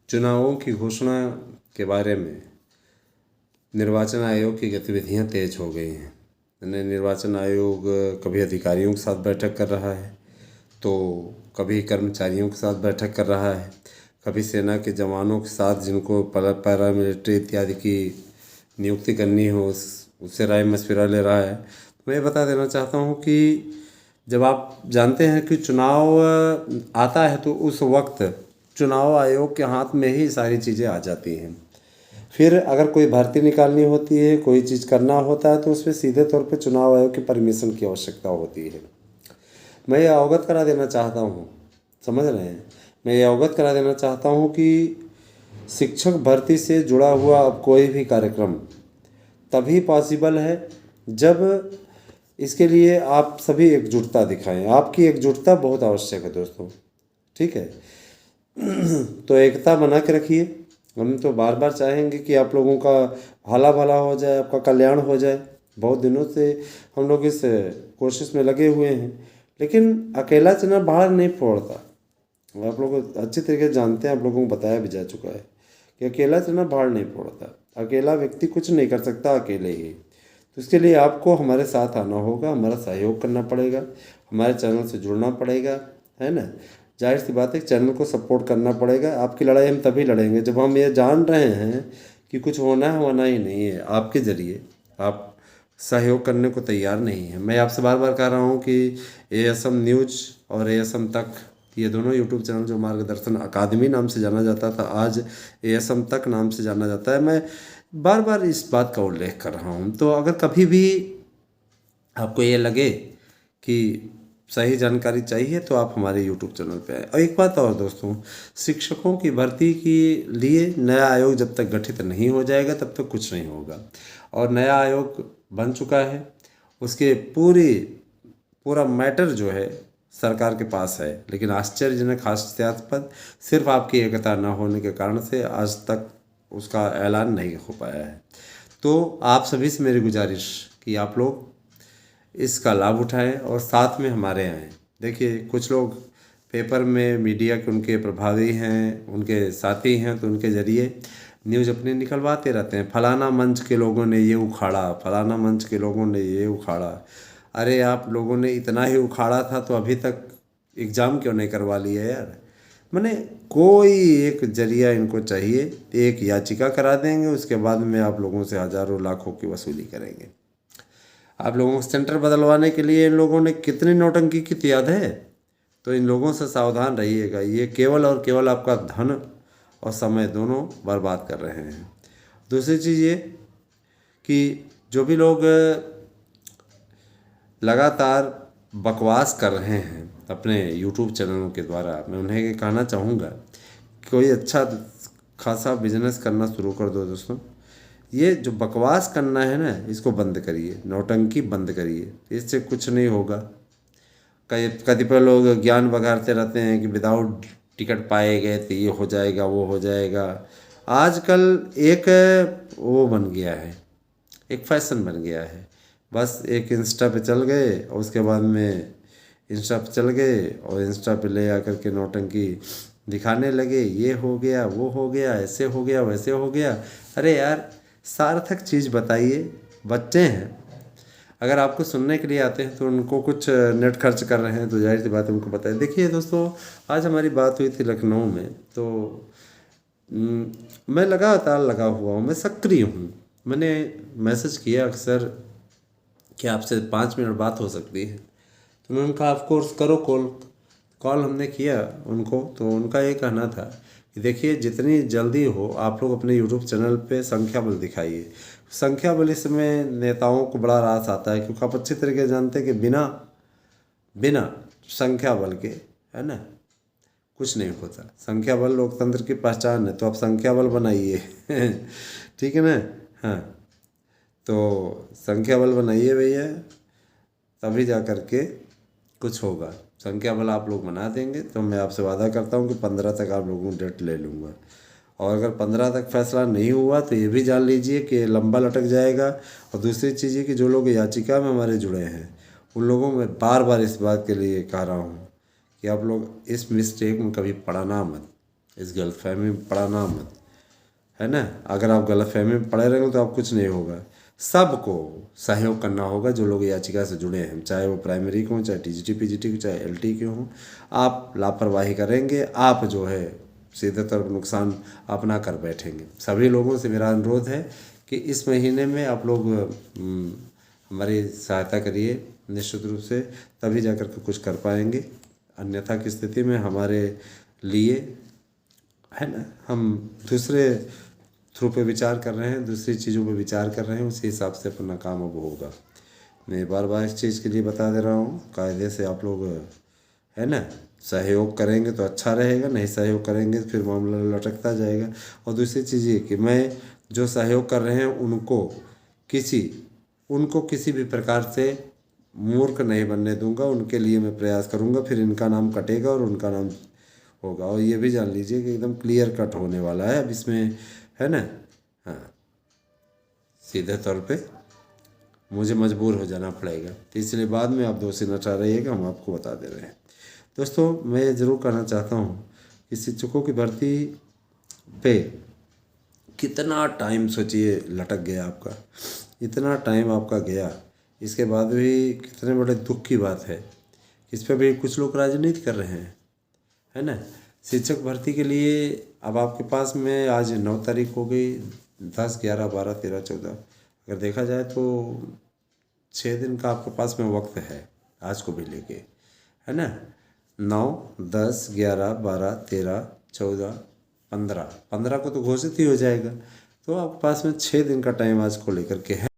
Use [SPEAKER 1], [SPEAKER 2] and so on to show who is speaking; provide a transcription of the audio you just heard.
[SPEAKER 1] चुनावों की घोषणा के बारे में निर्वाचन आयोग की गतिविधियां तेज हो गई हैं। निर्वाचन आयोग कभी अधिकारियों के साथ बैठक कर रहा है, तो कभी कर्मचारियों के साथ बैठक कर रहा है, कभी सेना के जवानों के साथ जिनको पैरामिलिट्री इत्यादि की नियुक्ति करनी हो उससे राय मशविरा ले रहा है। मैं ये बता देना चाहता हूँ कि जब आप जानते हैं कि चुनाव आता है तो उस वक्त चुनाव आयोग के हाथ में ही सारी चीज़ें आ जाती हैं। फिर अगर कोई भर्ती निकालनी होती है, कोई चीज़ करना होता है, तो उसमें सीधे तौर पे चुनाव आयोग की परमिशन की आवश्यकता होती है। मैं ये अवगत करा देना चाहता हूँ, समझ रहे हैं, मैं ये अवगत करा देना चाहता हूँ कि शिक्षक भर्ती से जुड़ा हुआ अब कोई भी कार्यक्रम तभी पॉसिबल है जब इसके लिए आप सभी एकजुटता दिखाएं। आपकी एकजुटता बहुत आवश्यक है दोस्तों, ठीक है। तो एकता बना के रखिए। हम तो बार बार चाहेंगे कि आप लोगों का भला भला हो जाए, आपका कल्याण हो जाए। बहुत दिनों से हम लोग इस कोशिश में लगे हुए हैं, लेकिन अकेला चना बाहर नहीं फोड़ता। आप लोग अच्छी तरीके से जानते हैं, आप लोगों को बताया भी जा चुका है कि अकेला चना बाहर नहीं फोड़ता। अकेला व्यक्ति कुछ नहीं कर सकता अकेले ही। तो इसके लिए आपको हमारे साथ आना होगा, हमारा सहयोग करना पड़ेगा, हमारे चैनल से जुड़ना पड़ेगा, है ना। जाहिर सी बात है, चैनल को सपोर्ट करना पड़ेगा। आपकी लड़ाई हम तभी लड़ेंगे जब हम ये जान रहे हैं कि कुछ होना ही नहीं है आपके ज़रिए। आप सहयोग करने को तैयार नहीं है। मैं आपसे बार बार कह रहा हूँ कि ASM न्यूज़ और ASM तक, ये दोनों यूट्यूब चैनल जो मार्गदर्शन अकादमी नाम से जाना जाता था, आज ASM तक नाम से जाना जाता है। मैं बार बार इस बात का उल्लेख कर रहा हूँ। तो अगर कभी भी आपको ये लगे कि सही जानकारी चाहिए तो आप हमारे यूट्यूब चैनल पे आए। और एक बात और दोस्तों, शिक्षकों की भर्ती के लिए नया आयोग जब तक गठित नहीं हो जाएगा तब तक कुछ नहीं होगा। और नया आयोग बन चुका है, उसके पूरा मैटर जो है सरकार के पास है, लेकिन आश्चर्यजनक हास्यास्पद सिर्फ आपकी एकता न होने के कारण से आज तक उसका ऐलान नहीं हो पाया है। तो आप सभी से मेरी गुजारिश कि आप लोग इसका लाभ उठाएं और साथ में हमारे आएँ। देखिए, कुछ लोग पेपर में मीडिया के उनके प्रभावी हैं, उनके साथी हैं, तो उनके ज़रिए न्यूज़ अपने निकलवाते रहते हैं। फलाना मंच के लोगों ने ये उखाड़ा, फलाना मंच के लोगों ने ये उखाड़ा। अरे आप लोगों ने इतना ही उखाड़ा था तो अभी तक एग्ज़ाम क्यों नहीं करवा लिया यार। मैंने कोई एक जरिया इनको चाहिए, एक याचिका करा देंगे, उसके बाद में आप लोगों से हज़ारों लाखों की वसूली करेंगे। आप लोगों को सेंटर बदलवाने के लिए इन लोगों ने कितनी नौटंकी की थी याद है। तो इन लोगों से सावधान रहिएगा, ये केवल और केवल आपका धन और समय दोनों बर्बाद कर रहे हैं। दूसरी चीज़ ये कि जो भी लोग लगातार बकवास कर रहे हैं अपने यूट्यूब चैनलों के द्वारा, मैं उन्हें ये कहना चाहूँगा कि कोई अच्छा खासा बिजनेस करना शुरू कर दो दोस्तों। ये जो बकवास करना है ना, इसको बंद करिए, नौटंकी बंद करिए, इससे कुछ नहीं होगा। कतिपय लोग ज्ञान बघारते रहते हैं कि विदाउट टिकट पाए गए तो ये हो जाएगा, वो हो जाएगा। आजकल एक वो बन गया है, एक फैशन बन गया है। बस एक इंस्टा पे चल गए और उसके बाद में इंस्टा पे चल गए और इंस्टा पे ले आकर के नौटंकी दिखाने लगे, ये हो गया, वो हो गया, ऐसे हो गया, वैसे हो गया। अरे यार, सार्थक चीज़ बताइए। बच्चे हैं, अगर आपको सुनने के लिए आते हैं तो उनको कुछ नेट खर्च कर रहे हैं तो जाहिर सी बात है उनको पता है। देखिए दोस्तों, आज हमारी बात हुई थी लखनऊ में, तो मैं लगातार लगा हुआ हूँ, मैं सक्रिय हूँ। मैंने मैसेज किया अक्सर कि आपसे 5 मिनट बात हो सकती है, तो मैंने उनका ऑफ कोर्स करो कॉल हमने किया उनको। तो उनका ये कहना था कि देखिए, जितनी जल्दी हो आप लोग अपने यूट्यूब चैनल पे संख्या बल दिखाइए। संख्या बल इसमें नेताओं को बड़ा रास आता है, क्योंकि आप अच्छी तरीके से जानते हैं कि बिना संख्या बल के, है ना, कुछ नहीं होता। संख्या बल लोकतंत्र की पहचान है, तो आप संख्या बल बनाइए। ठीक है ना। हाँ, तो संख्या बल बनाइए भैया, तभी जा कर के कुछ होगा। संख्या बल आप लोग बना देंगे तो मैं आपसे वादा करता हूँ कि 15 तक आप लोगों को डेट ले लूँगा। और अगर 15 तक फैसला नहीं हुआ तो ये भी जान लीजिए कि लंबा लटक जाएगा। और दूसरी चीज़ ये कि जो लोग याचिका में हमारे जुड़े हैं उन लोगों में बार बार इस बात के लिए कह रहा हूँ कि आप लोग इस मिस्टेक में कभी पड़ना मत। इस गलतफहमी में पड़ना मत, है ना। अगर आप गलतफहमी में पड़े रहेंगे तो आप कुछ नहीं होगा। सबको सहयोग करना होगा जो लोग याचिका से जुड़े हैं, चाहे वो प्राइमरी के हों, चाहे टीजीटी पीजीटी के, चाहे एलटी के हों। आप लापरवाही करेंगे, आप जो है सीधे तौर पर नुकसान अपना कर बैठेंगे। सभी लोगों से मेरा अनुरोध है कि इस महीने में आप लोग हमारी सहायता करिए निश्चित रूप से, तभी जाकर के कुछ कर पाएंगे। अन्यथा की स्थिति में हमारे लिए, है ना, हम दूसरे थ्रू पे विचार कर रहे हैं, दूसरी चीज़ों पे विचार कर रहे हैं, उसी हिसाब से अपना काम अब होगा। मैं बार बार इस चीज़ के लिए बता दे रहा हूँ, कायदे से आप लोग, है ना, सहयोग करेंगे तो अच्छा रहेगा, नहीं सहयोग करेंगे तो फिर मामला लटकता जाएगा। और दूसरी चीज़ ये कि मैं जो सहयोग कर रहे हैं उनको किसी भी प्रकार से मूर्ख नहीं बनने दूंगा, उनके लिए मैं प्रयास करूंगा, फिर इनका नाम कटेगा और उनका नाम होगा। और ये भी जान लीजिए कि एकदम क्लियर कट होने वाला है अब इसमें, है ना। हाँ, सीधे तौर पे मुझे मजबूर हो जाना पड़ेगा, तो इसलिए बाद में आप दोषी न ठहराइएगा, हम आपको बता दे रहे हैं। दोस्तों, मैं ये ज़रूर कहना चाहता हूँ कि शिक्षकों की भर्ती पे कितना टाइम सोचिए लटक गया आपका, इतना टाइम आपका गया, इसके बाद भी कितने बड़े दुख की बात है। इस पर भी कुछ लोग राजनीति कर रहे हैं, है ना। शिक्षक भर्ती के लिए अब आपके पास में आज 9 तारीख हो गई, 10, 11, 12, 13, 14, अगर देखा जाए तो 6 दिन का आपके पास में वक्त है आज को भी लेके, है ना। 9, 10, 11, 12, 13, 14, 15 को तो घोषित ही हो जाएगा, तो आपके पास में 6 दिन का टाइम आज को लेकर के है।